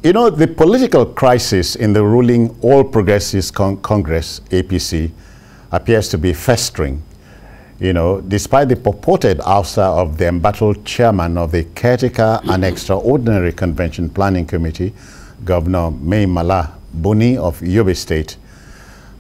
You know, the political crisis in the ruling All Progressives Congress, APC, appears to be festering. You know, despite the purported ouster of the embattled chairman of the Caretaker and Extraordinary Convention Planning Committee, Governor Mala Buni of Yobe State,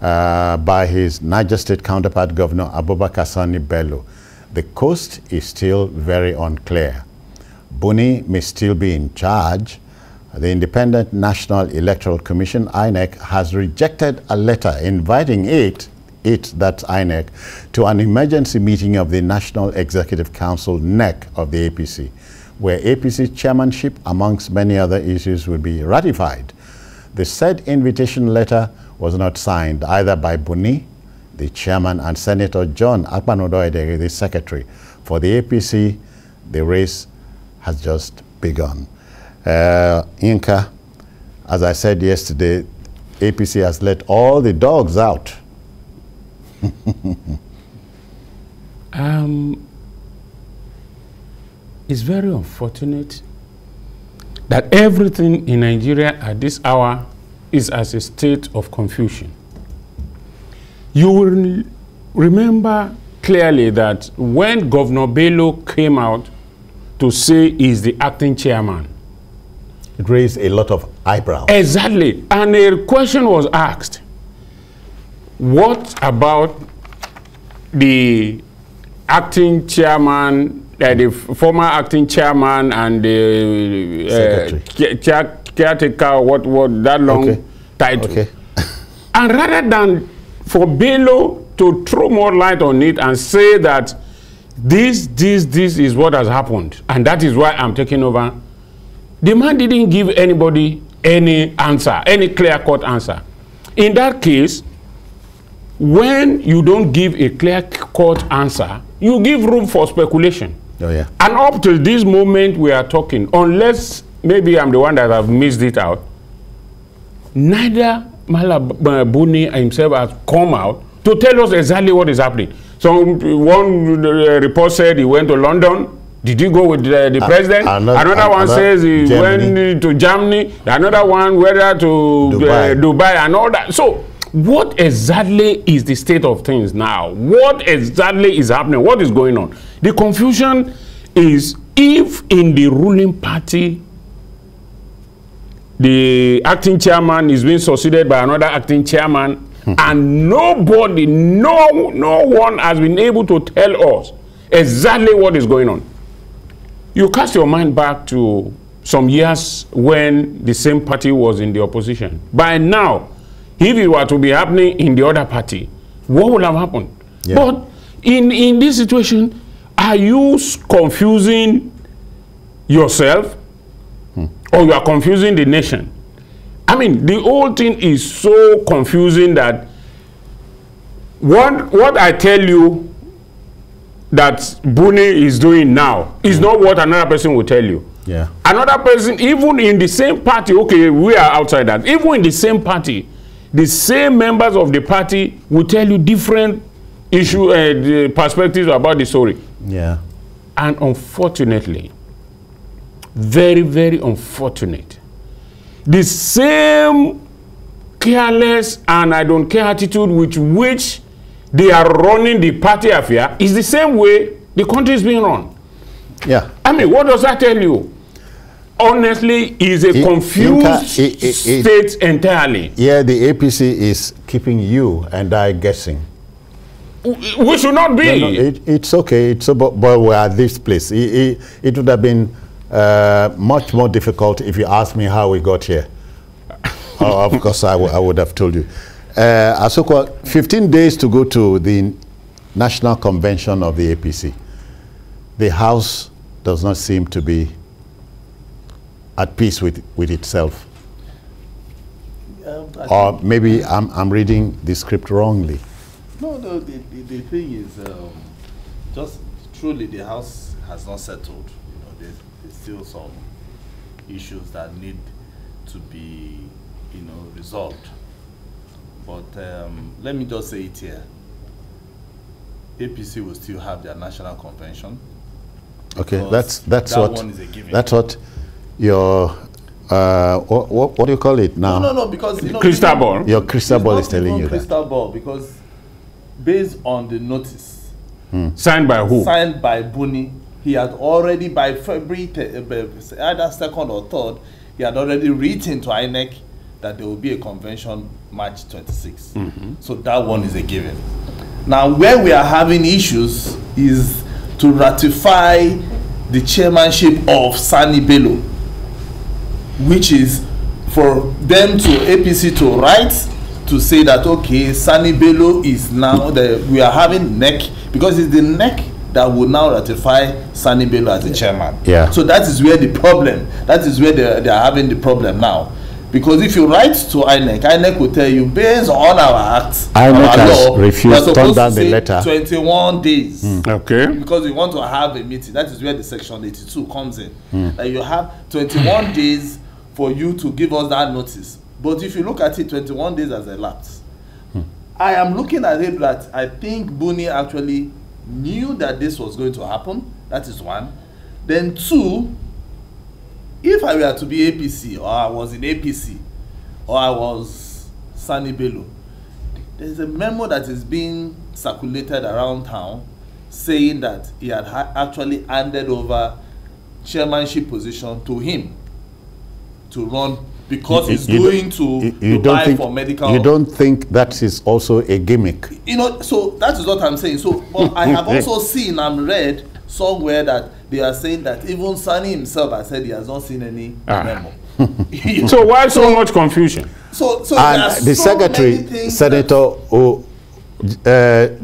by his Niger State counterpart, Governor Abubakar Sani Bello, the coast is still very unclear. Buni may still be in charge. The Independent National Electoral Commission, INEC, has rejected a letter inviting that's INEC, to an emergency meeting of the National Executive Council, NEC, of the APC, where APC chairmanship, amongst many other issues, will be ratified. The said invitation letter was not signed either by Buni, the chairman, and Senator John Akpanodo-Edeghe, the secretary. For the APC, the race has just begun. Inca, as I said yesterday, APC has let all the dogs out. It's very unfortunate that everything in Nigeria at this hour is as a state of confusion. You will remember clearly that when Governor Bello came out to say he's the acting chairman, it raised a lot of eyebrows. Exactly. And a question was asked, what about the acting chairman, the former acting chairman and the caretaker, what that long title? Okay. And rather than for Bello to throw more light on it and say that this is what has happened, and that is why I'm taking over, the man didn't give anybody any answer, any clear-cut answer. In that case, when you don't give a clear-cut answer, you give room for speculation. Oh, yeah. And up to this moment we are talking, unless maybe I'm the one that have missed it out, neither Mala Buni himself has come out to tell us exactly what is happening. So one report said he went to London. Did he go with the president? Another one says he went to Germany. Another one whether to Dubai and all that. So what exactly is the state of things now? What exactly is happening? What is going on? The confusion is, if in the ruling party the acting chairman is being succeeded by another acting chairman, and nobody, no one has been able to tell us exactly what is going on. You cast your mind back to some years when the same party was in the opposition. By now, if it were to be happening in the other party, what would have happened? Yeah. But in this situation, are you confusing yourself or you are confusing the nation? I mean, the whole thing is so confusing that what I tell you that Buni is doing now is not what another person will tell you. Yeah. Another person, even in the same party, okay, we are outside that, even in the same party, the same members of the party will tell you different perspectives about the story. Yeah. And unfortunately, very, very unfortunate, the same careless and I don't care attitude with which they are running the party affair is the same way the country is being run. Yeah. I mean, what does that tell you? Honestly, is a confused state entirely. Yeah, the APC is keeping you and I guessing. We should not be. No, it's okay. But we're at this place. It would have been much more difficult if you asked me how we got here. Of course, I would have told you. Asokwa, 15 days to go to the National Convention of the APC. The House does not seem to be at peace with itself. Or maybe I'm reading the script wrongly. No, the thing is, just truly the House has not settled. You know, there's still some issues that need to be, you know, resolved. But let me just say it here. APC will still have their national convention. Okay, that's what your what do you call it now? No, because crystal ball. Your crystal ball is telling you that. Crystal ball, because based on the notice signed by who? Signed by Buni. He had already, by February either 2nd or 3rd, he had already written to INEC that there will be a convention March 26. So that one is a given. Now, where we are having issues is to ratify the chairmanship of Sani Bello, which is for them to APC to write to say that, okay, Sani Bello is now we are having NEC, because it's the NEC that will now ratify Sani Bello as the chairman. Yeah. So that is where the problem, that is where they are having the problem now. Because if you write to INEC, INEC will tell you, based on our act, INEC our has law, refused, turned down the letter. 21 days. Okay. Because we want to have a meeting. That is where the section 82 comes in. That you have 21 days for you to give us that notice. But if you look at it, 21 days has elapsed. I am looking at it that I think Buni actually knew that this was going to happen. That is one. Then two, if I were to be APC, or I was in APC, or I was Sani Bello, there's a memo that is being circulated around town saying that he had actually handed over chairmanship position to him to run, because he's going to buy for medical. You don't think that is also a gimmick? You know, so that is what I'm saying. So, but I have also seen and read somewhere that they are saying that even Sani himself has said he has not seen any memo. So why so much confusion? So and the secretary, Senator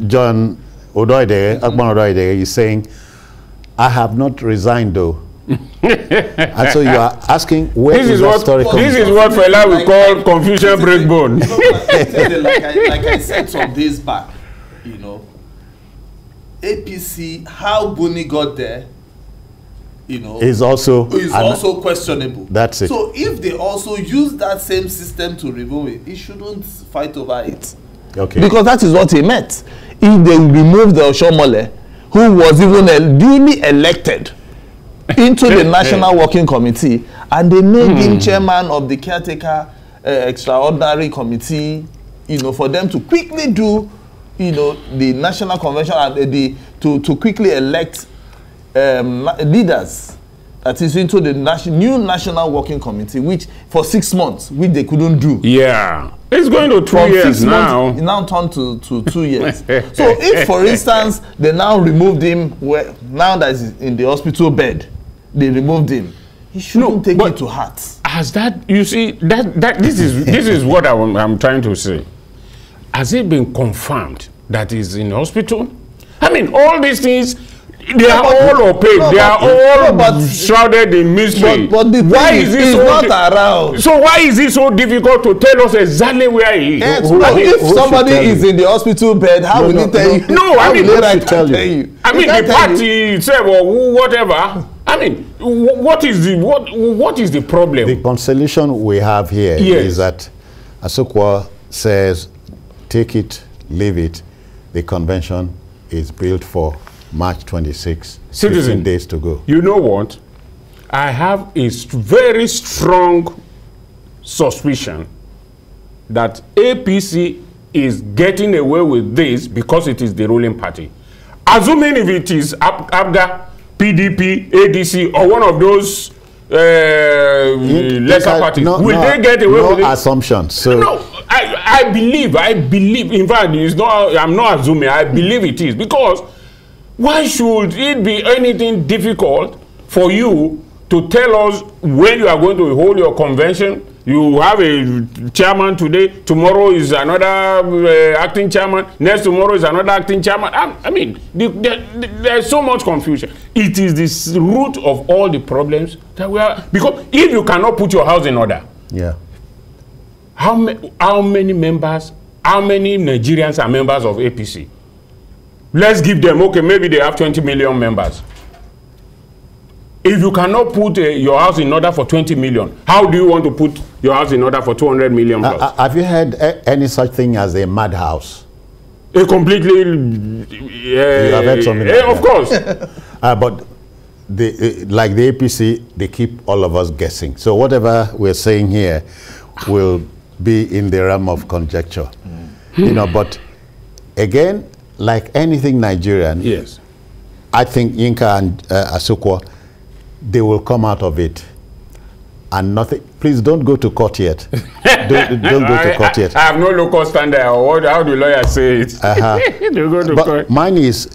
John Odoide, Akban Odoide, is saying, I have not resigned though. And so you are asking, where is that story coming from? This is what fella we call confusion breakbone. Like I said some days back, you know, APC, how Buni got there, you know, is also questionable. That's it. So if they also use that same system to remove it, he shouldn't fight over it. Okay. Because that is what he meant. If they remove the Oshomole, who was even duly elected into the National Working Committee, and they made him chairman of the caretaker extraordinary committee, you know, for them to quickly do, you know, the national convention and to quickly elect leaders, that is into the new National Working Committee, which for 6 months, which they couldn't do. Yeah. It's going to 2 years now. It now turned to 2 years. So if, for instance, they now removed him, now that he's in the hospital bed, they removed him, he shouldn't take it to heart. Has that, you see, this is what I'm trying to say. Has it been confirmed that he's in hospital? I mean, all these things, they are all opaque. They are all shrouded in mystery. But the why thing is he he's so not around? So why is it so difficult to tell us exactly where he is? Yes, if somebody is in the hospital bed, how will he tell you? No, I mean, tell you. I mean, the party itself or whatever. I mean, what is the problem? The consolation we have here is that Asokwa says, take it, leave it. The convention is built for March 26, 15 days to go. You know what? I have a very strong suspicion that APC is getting away with this because it is the ruling party. Assuming if it is ABGA, PDP, ADC, or one of those lesser parties, will they get away with it? No assumptions. So no, I believe. In fact, it's not. I'm not assuming. I believe it is, because why should it be anything difficult for you to tell us when you are going to hold your convention? You have a chairman today, tomorrow is another acting chairman, next tomorrow is another acting chairman. I mean, there's so much confusion. It is the root of all the problems that we are, because if you cannot put your house in order, how many members, how many Nigerians are members of APC? Let's give them, okay, maybe they have 20 million members. If you cannot put your house in order for 20 million, how do you want to put your house in order for 200 million plus? Have you heard any such thing as a madhouse? A completely... you have heard something like of course. But like the APC, they keep all of us guessing. So whatever we're saying here will be in the realm of conjecture. You know, but again, like anything Nigerian, yes, I think Yinka and Asukwa, they will come out of it. And nothing. Please don't go to court yet. don't go to court yet. I have no local standard. How do lawyers say it? Don't go to court. Mine is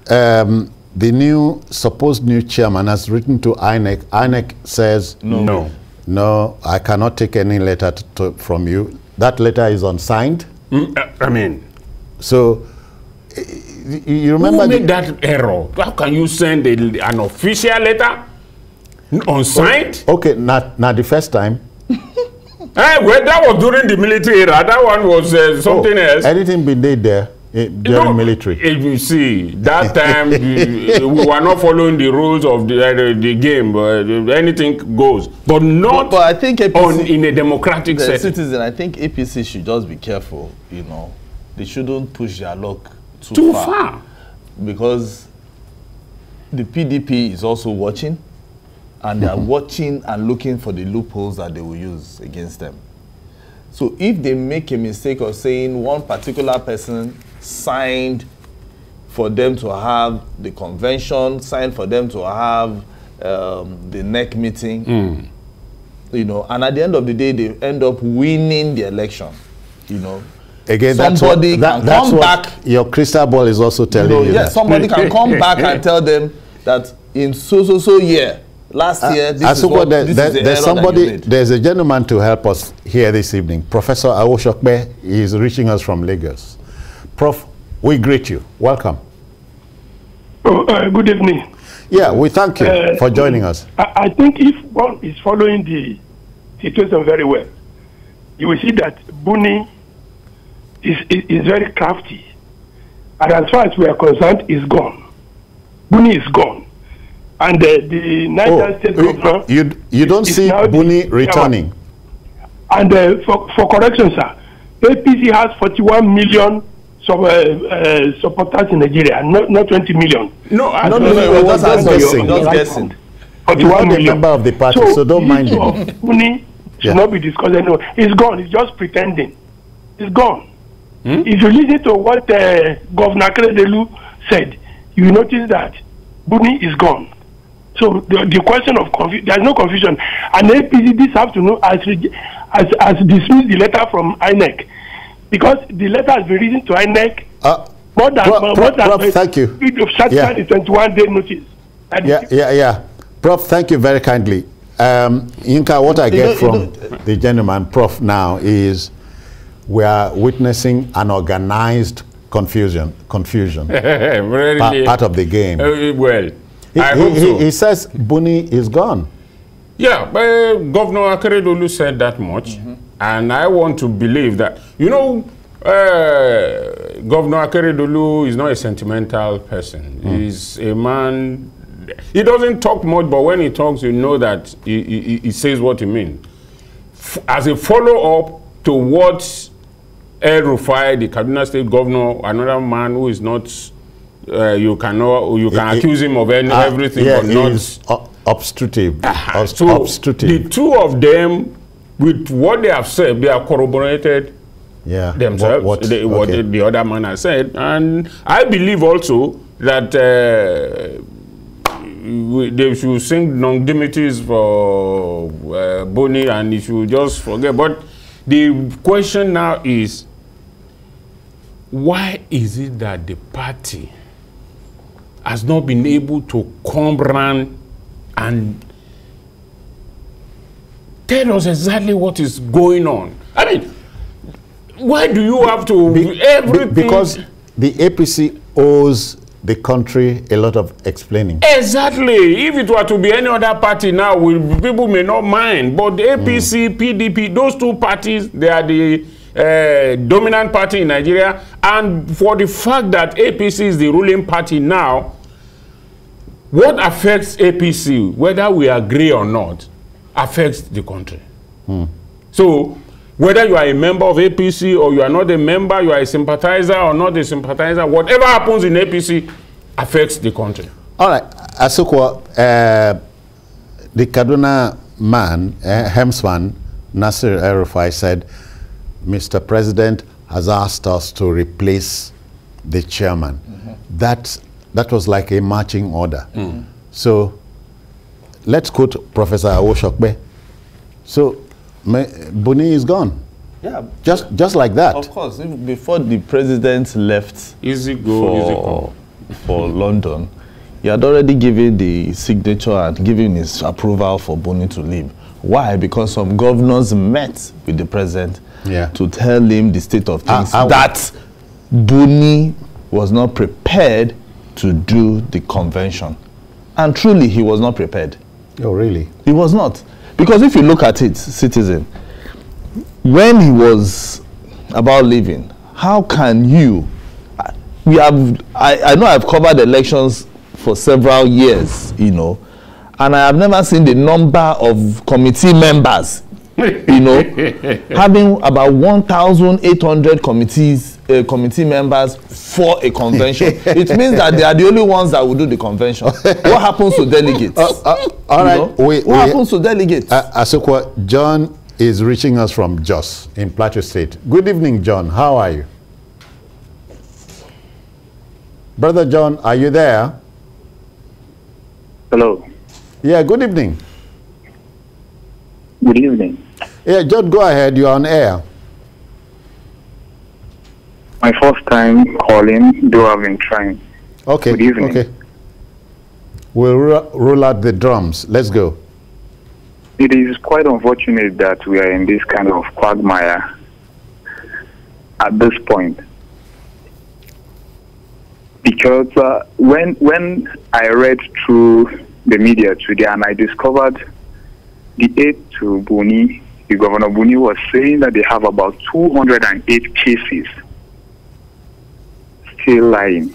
the supposed new chairman has written to INEC. INEC says no, I cannot take any letter from you. That letter is unsigned. I mean, so you remember who made that error? How can you send an official letter unsigned? Okay, not the first time. Well, that was during the military era. That one was something else. Anything been did there during military? If you see, that time we were not following the rules of the game. Anything goes, but not. But I think APC, in a democratic setting. Citizen, I think APC should just be careful. You know, they shouldn't push their luck too far, because the PDP is also watching. And they are watching and looking for the loopholes that they will use against them. So if they make a mistake of saying one particular person signed for them to have the convention, signed for them to have the NEC meeting, you know, and at the end of the day, they end up winning the election, you know. Again, somebody can come back. Your crystal ball is also telling you that. Somebody can come back and tell them that in so year, last year, this is somebody. There's a gentleman to help us here this evening. Professor Awoshokbe is reaching us from Lagos. Prof, we greet you. Welcome. Good evening. Yeah, we thank you for joining us. I think if one is following the situation very well, you will see that Buni is very crafty. And as far as we are concerned, is gone. Buni is gone. And the Niger State governor... You don't see Buni returning? And for correction, sir, APC has 41 million supporters in Nigeria, not 20 million. No, just guessing. 41 million. Member of the party, so don't mind him. Buni should not be discussed anymore. It's gone. It's just pretending. It's gone. If you listen to what Governor Abubakar said, you notice that Buni is gone. So the question of confusion, there's no confusion. And APC this afternoon has dismissed the letter from INEC, because the letter has been written to INEC more than thank you. The 21-day notice. Yeah. Prof, thank you very kindly. Yinka, what I get from the gentleman, Prof, now is we are witnessing an organized confusion really, part of the game. Well, I hope so. He says Buni is gone. Yeah, but Governor Akeredolu said that much, and I want to believe that. You know, Governor Akeredolu is not a sentimental person. He's a man. He doesn't talk much, but when he talks, you know that he says what he means. As a follow-up to what El-Rufai, the Kaduna State Governor, another man who is not. You can accuse him of everything, but not obstructive. Obstructive. The two of them, with what they have said, they are corroborated themselves. What the other man has said, and I believe also that they should sing non-dignities for Buni, and he should just forget. But the question now is, why is it that the party has not been able to come round and tell us exactly what is going on? I mean, why do you have to everything? Because the APC owes the country a lot of explaining. Exactly. If it were to be any other party now, people may not mind. But the APC, PDP, those two parties, they are the dominant party in Nigeria, and for the fact that APC is the ruling party now, what affects APC, whether we agree or not, affects the country. So whether you are a member of APC or you are not a member, you are a sympathizer or not a sympathizer, whatever happens in APC affects the country. All right, Asukwa, the Kaduna man, Hemsman, Nasir El-Rufai, said, Mr. President has asked us to replace the chairman. That was like a marching order. So let's quote Professor Awoshokbe. So Buni is gone. Yeah, just like that. Of course, before the president left for London, he had already given the signature and given his approval for Buni to leave. Why? Because some governors met with the president to tell him the state of things, that Buni was not prepared to do the convention. And truly, he was not prepared. Oh, really? He was not. Because if you look at it, citizen, when he was about leaving, how can you... I know I've covered elections for several years, you know, and I have never seen the number of committee members, you know, having about 1,800 committee members for a convention. It means that they are the only ones that will do the convention. What happens to delegates? All right. What happens to delegates? Asukwa, John is reaching us from Jos in Plateau State. Good evening, John. How are you? Brother John, are you there? Hello. Yeah, good evening. Good evening. Yeah, John, go ahead. You're on air. My first time calling, though I've been trying. Okay. Good evening. Okay. We'll roll out the drums. Let's go. It is quite unfortunate that we are in this kind of quagmire at this point. Because when I read through the media today and I discovered the aide to Buni, the Governor Buni was saying that they have about 208 cases still lying.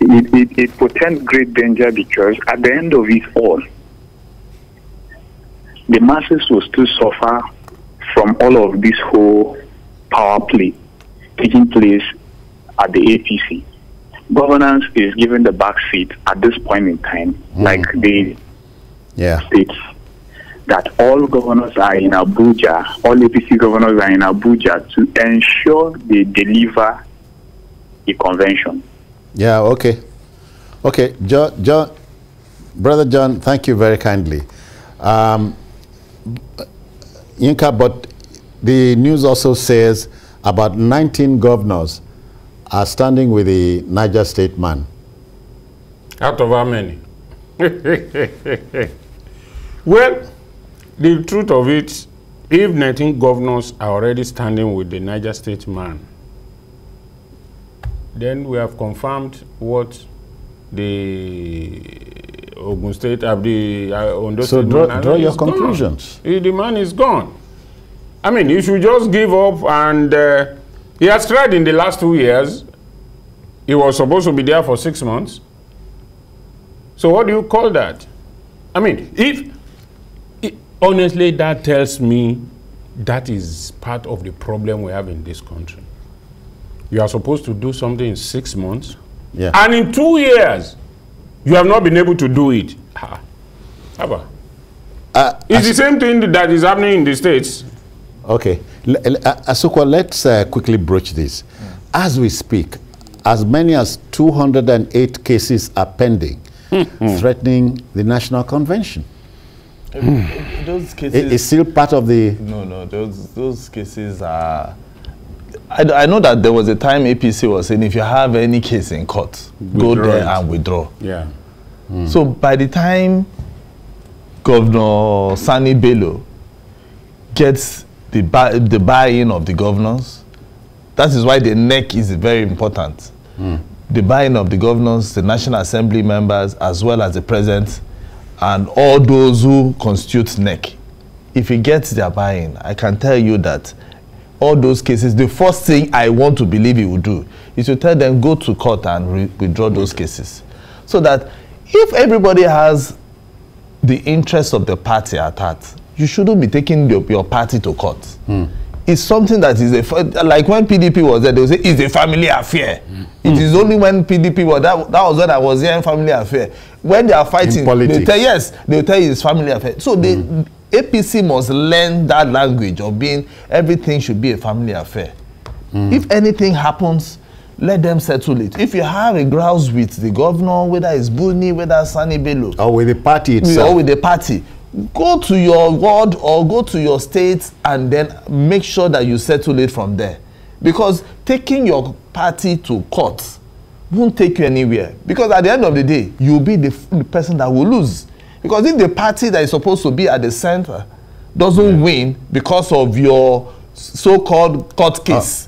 It portends great danger because at the end of it all, the masses will still suffer from all of this whole power play taking place at the APC. Governance is given the back seat at this point in time, like the states that all governors are in Abuja, all APC governors are in Abuja to ensure they deliver a convention. Yeah, okay. Okay, John, Brother John, thank you very kindly. Yinka, but the news also says about 19 governors are standing with the Niger State man. Out of how many? Well, the truth of it, if 19 governors are already standing with the Niger State man, then we have confirmed what the Ogun State, the Ondo State. So draw your conclusions. The man is gone. I mean, you should just give up and he has tried in the last 2 years. He was supposed to be there for 6 months. So what do you call that? I mean, honestly, that tells me that is part of the problem we have in this country. You are supposed to do something in 6 months. Yeah. And in 2 years, you have not been able to do it. It's the same thing that is happening in the States. Okay. Asukwa, let's quickly broach this. As we speak, as many as 208 cases are pending, threatening the National Convention. Those cases... It's still part of the... No, those cases are... I know that there was a time APC was saying, if you have any case in court, go there and withdraw. Yeah. So by the time Governor Sani Bello gets the buy-in of the governors, that is why the NEC is very important. The buy-in of the governors, the National Assembly members, as well as the president, and all those who constitute NEC. If he gets their buy-in, I can tell you that all those cases, the first thing I want to believe he will do is to tell them, go to court and withdraw those cases. So that if everybody has the interest of the party at heart, you shouldn't be taking your party to court. is something that is like when PDP was there, they would say it's a family affair. It is only when PDP was that was when I was here in family affair. When they are fighting, they tell you it's family affair. So the APC must learn that language of being everything should be a family affair. If anything happens, let them settle it. If you have a grouse with the governor, whether it's Buni, whether Sani Bello, or with the party itself, or with the party, go to your ward or go to your state and then make sure that you settle it from there. Because taking your party to court won't take you anywhere. Because at the end of the day, you'll be the person that will lose. Because if the party that is supposed to be at the center doesn't win because of your so-called court case,